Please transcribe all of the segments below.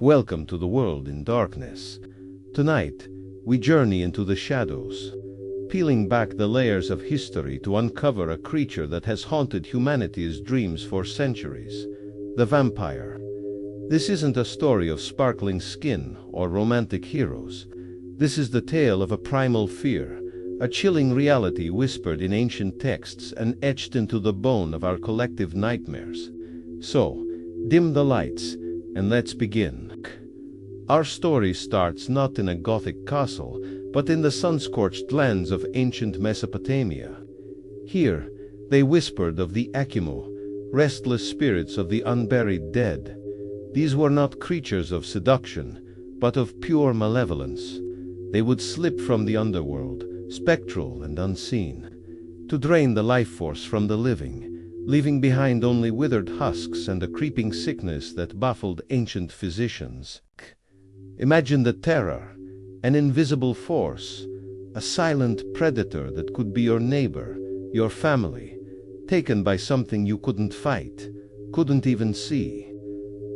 Welcome to the world in darkness. Tonight, we journey into the shadows, peeling back the layers of history to uncover a creature that has haunted humanity's dreams for centuries: the vampire. This isn't a story of sparkling skin or romantic heroes. This is the tale of a primal fear, a chilling reality whispered in ancient texts and etched into the bone of our collective nightmares. So, dim the lights, and let's begin. Our story starts not in a Gothic castle, but in the sun-scorched lands of ancient Mesopotamia. Here, they whispered of the Akimo, restless spirits of the unburied dead. These were not creatures of seduction, but of pure malevolence. They would slip from the underworld, spectral and unseen, to drain the life force from the living, leaving behind only withered husks and a creeping sickness that baffled ancient physicians. Imagine the terror, an invisible force, a silent predator that could be your neighbor, your family, taken by something you couldn't fight, couldn't even see.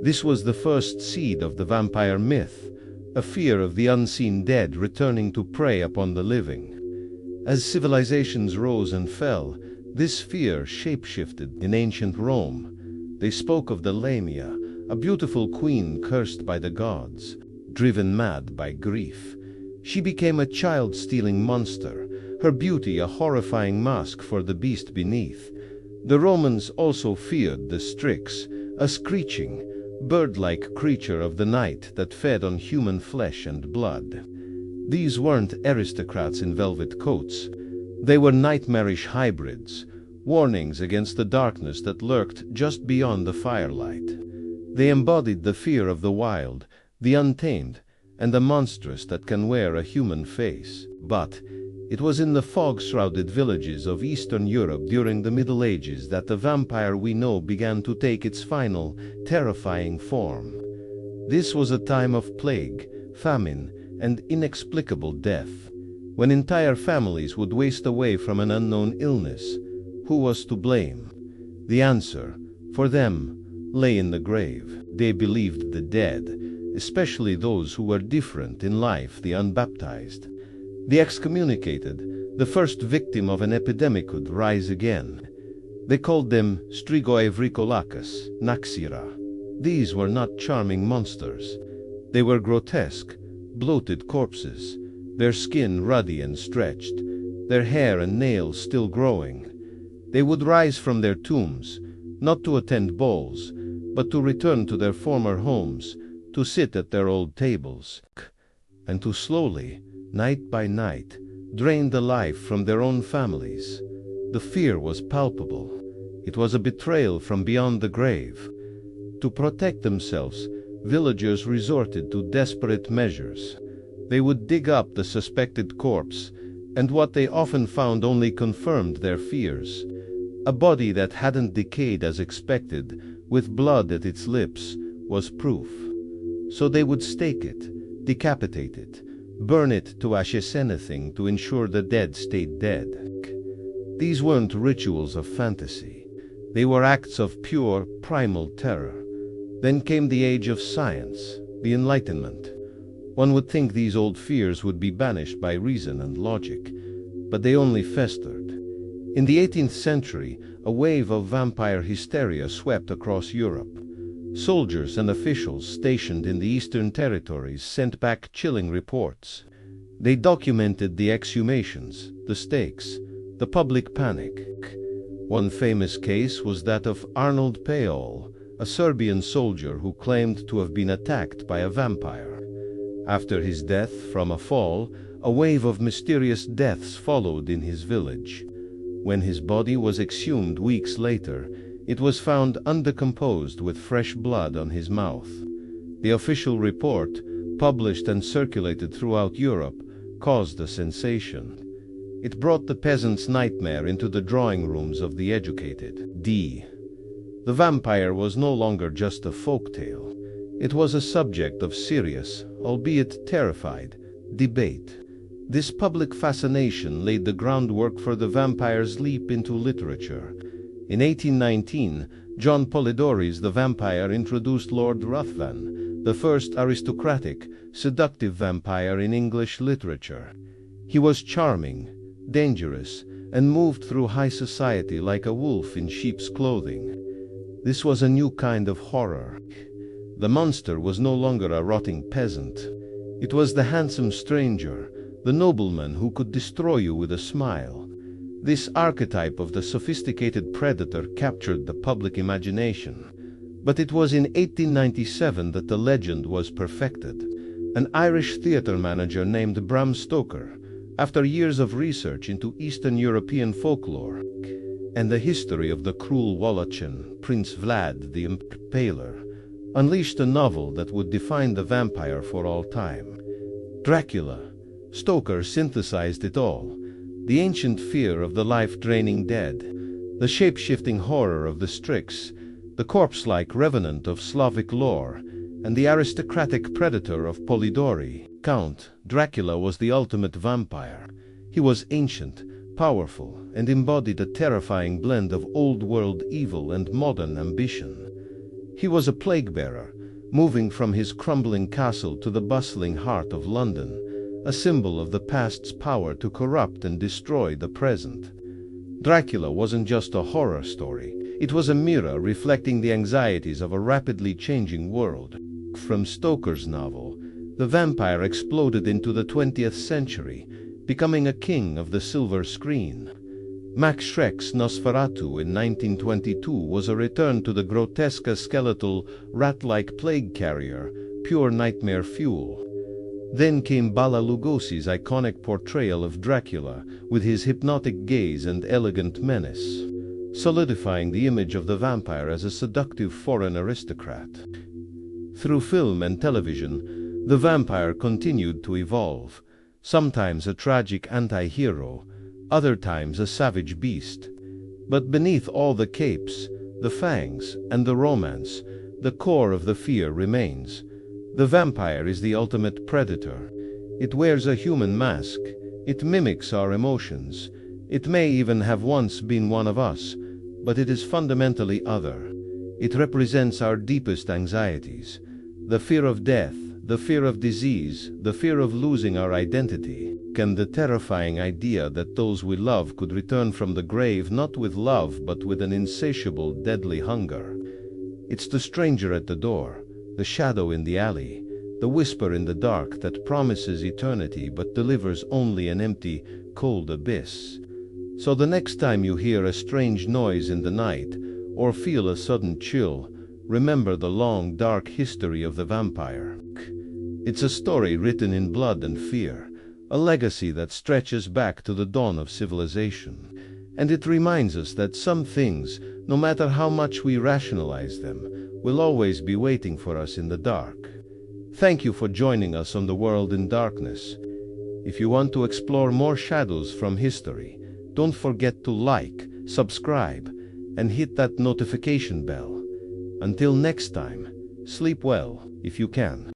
This was the first seed of the vampire myth, a fear of the unseen dead returning to prey upon the living. As civilizations rose and fell, this fear shapeshifted in ancient Rome. They spoke of the Lamia, a beautiful queen cursed by the gods, driven mad by grief. She became a child-stealing monster, her beauty a horrifying mask for the beast beneath. The Romans also feared the Strix, a screeching, bird-like creature of the night that fed on human flesh and blood. These weren't aristocrats in velvet coats. They were nightmarish hybrids, warnings against the darkness that lurked just beyond the firelight. They embodied the fear of the wild, the untamed, and the monstrous that can wear a human face. But it was in the fog-shrouded villages of Eastern Europe during the Middle Ages that the vampire we know began to take its final, terrifying form. This was a time of plague, famine, and inexplicable death, when entire families would waste away from an unknown illness. Who was to blame? The answer, for them, lay in the grave. They believed the dead, especially those who were different in life, the unbaptized, the excommunicated, the first victim of an epidemic, could rise again. They called them Strigoevricolacus, Naxira. These were not charming monsters. They were grotesque, bloated corpses, their skin ruddy and stretched, their hair and nails still growing. They would rise from their tombs, not to attend balls, but to return to their former homes, to sit at their old tables, and to slowly, night by night, drain the life from their own families. The fear was palpable. It was a betrayal from beyond the grave. To protect themselves, villagers resorted to desperate measures. They would dig up the suspected corpse, and what they often found only confirmed their fears. A body that hadn't decayed as expected, with blood at its lips, was proof. So they would stake it, decapitate it, burn it to ashes, anything to ensure the dead stayed dead. These weren't rituals of fantasy. They were acts of pure, primal terror. Then came the age of science, the Enlightenment. One would think these old fears would be banished by reason and logic, but they only festered. In the 18th century, a wave of vampire hysteria swept across Europe. Soldiers and officials stationed in the Eastern territories sent back chilling reports. They documented the exhumations, the stakes, the public panic. One famous case was that of Arnold Payol, a Serbian soldier who claimed to have been attacked by a vampire. After his death from a fall, a wave of mysterious deaths followed in his village. When his body was exhumed weeks later, it was found undecomposed with fresh blood on his mouth. The official report, published and circulated throughout Europe, caused a sensation. It brought the peasant's nightmare into the drawing rooms of the educated. The vampire was no longer just a folktale. It was a subject of serious, albeit terrified, debate. This public fascination laid the groundwork for the vampire's leap into literature. In 1819, John Polidori's The Vampire introduced Lord Ruthven, the first aristocratic, seductive vampire in English literature. He was charming, dangerous, and moved through high society like a wolf in sheep's clothing. This was a new kind of horror. The monster was no longer a rotting peasant. It was the handsome stranger, the nobleman who could destroy you with a smile. This archetype of the sophisticated predator captured the public imagination. But it was in 1897 that the legend was perfected. An Irish theatre manager named Bram Stoker, after years of research into Eastern European folklore and the history of the cruel Wallachian, Prince Vlad the Impaler, unleashed a novel that would define the vampire for all time. Dracula. Stoker synthesized it all: the ancient fear of the life-draining dead, the shape-shifting horror of the Strix, the corpse-like revenant of Slavic lore, and the aristocratic predator of Polidori. Count Dracula was the ultimate vampire. He was ancient, powerful, and embodied a terrifying blend of old-world evil and modern ambition. He was a plague-bearer, moving from his crumbling castle to the bustling heart of London, a symbol of the past's power to corrupt and destroy the present. Dracula wasn't just a horror story. It was a mirror reflecting the anxieties of a rapidly changing world. From Stoker's novel, the vampire exploded into the 20th century, becoming a king of the silver screen. Max Schreck's Nosferatu in 1922 was a return to the grotesque skeletal, rat-like plague carrier, pure nightmare fuel. Then came Bela Lugosi's iconic portrayal of Dracula, with his hypnotic gaze and elegant menace, solidifying the image of the vampire as a seductive foreign aristocrat. Through film and television, the vampire continued to evolve, sometimes a tragic anti-hero, other times a savage beast. But beneath all the capes, the fangs, and the romance, the core of the fear remains. The vampire is the ultimate predator. It wears a human mask. It mimics our emotions. It may even have once been one of us, but it is fundamentally other. It represents our deepest anxieties: the fear of death, the fear of disease, the fear of losing our identity, and the terrifying idea that those we love could return from the grave not with love but with an insatiable, deadly hunger. It's the stranger at the door, the shadow in the alley, the whisper in the dark that promises eternity but delivers only an empty, cold abyss. So the next time you hear a strange noise in the night, or feel a sudden chill, remember the long, dark history of the vampire. It's a story written in blood and fear, a legacy that stretches back to the dawn of civilization. And it reminds us that some things, no matter how much we rationalize them, will always be waiting for us in the dark. Thank you for joining us on The World in Darkness. If you want to explore more shadows from history, don't forget to like, subscribe, and hit that notification bell. Until next time, sleep well if you can.